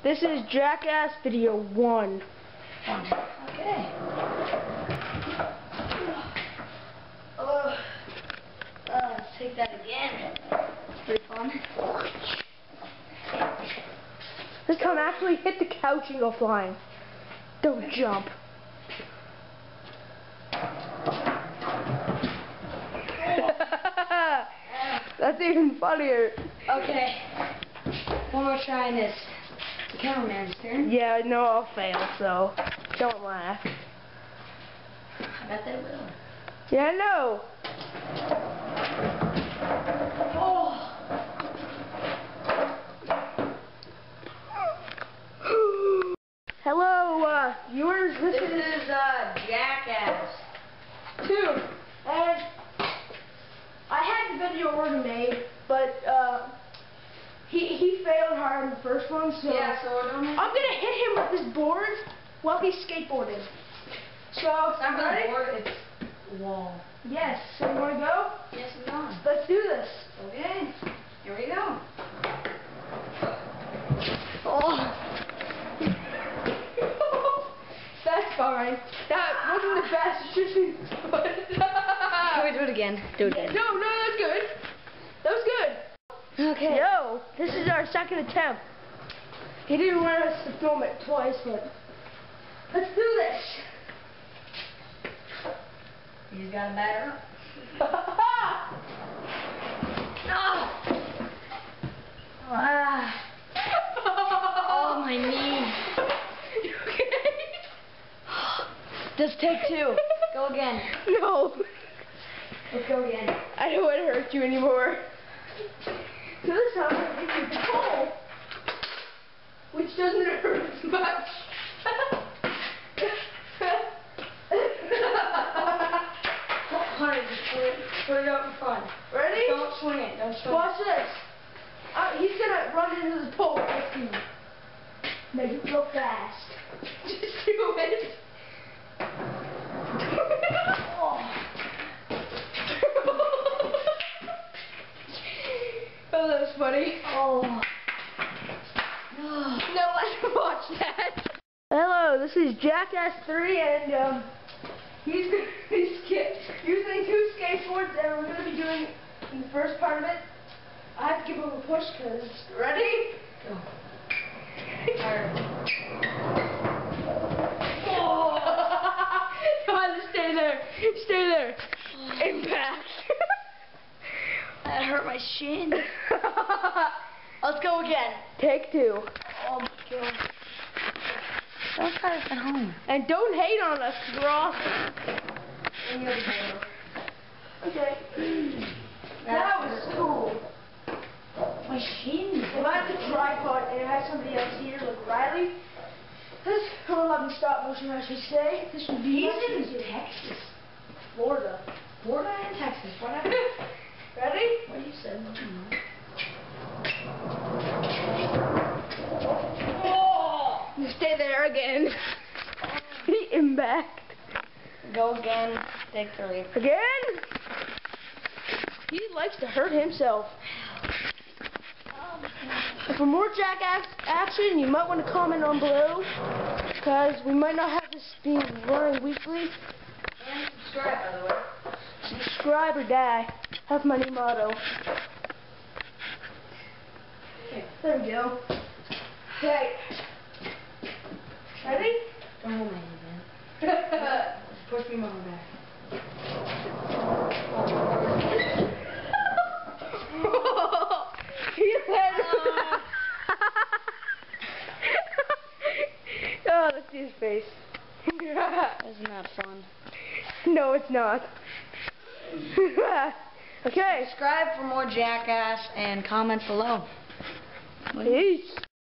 This is Jackass Video 1. Okay. Let's take that again. It's pretty fun. This time actually hit the couch and go flying. Don't jump. That's even funnier. Okay. One more try in this. The cameraman's turn. Yeah, no, I'll fail, so don't laugh. I bet they will. Yeah, I know. Oh. Hello, viewers. This is Jackass 2, and I had the video already made, but he failed hard in the first one, so yeah. So we're doing. I'm gonna hit him with this board while he's skateboarding. So It's not ready? a board. It's a wall. Yes. So you wanna go? Yes, I'm going. Let's do this. Okay. Here we go. Oh. That's fine. That wasn't the fastest shooting. Can we do it again? Do it again. No, that's good. That was good. Okay. Yo, this is our second attempt. He didn't want us to film it twice, but let's do this. He's got a batter up. Oh, my knee. Just take two. Go again. No. Let's go again. I don't want to hurt you anymore. So this time I'm going to give you the pole, which doesn't hurt as much. Honey, just put it out in front. Ready? Don't swing it. Don't swing Watch this. He's going to run into the pole. Let's see. Make it go fast. Just do it. Oh, that was funny. Oh. No, let's watch that. Hello, this is Jackass 3, and he's using two skateboards, and we're going to be doing the first part of it. I have to give him a push, because, ready? Go. Oh. Come on, stay there. Stay there. Impact. That hurt my shin. Let's go again. Take two. Oh my god. Those guys at home. And don't hate on us, because we're awesome. Okay. That was cool. My shin. If I had the tripod and I had somebody else here, like Riley, this will have me stop motion, I should say. This would be He's in easy. Texas. Florida. Florida and Texas. Whatever. Ready? What you said? Oh! You stay there again. The impact. Go again. Take three. Again? He likes to hurt himself. And for more Jackass action, you might want to comment on below, because we might not have this being running weekly. And subscribe, by the way. Subscribe or die. That's my new motto. Okay. There we go. Okay. Ready? Don't hold my hand, man. Just push me over back. He let Oh, let's see his face. Isn't that fun? No, it's not. Okay. Subscribe for more Jackass and comment below. Peace.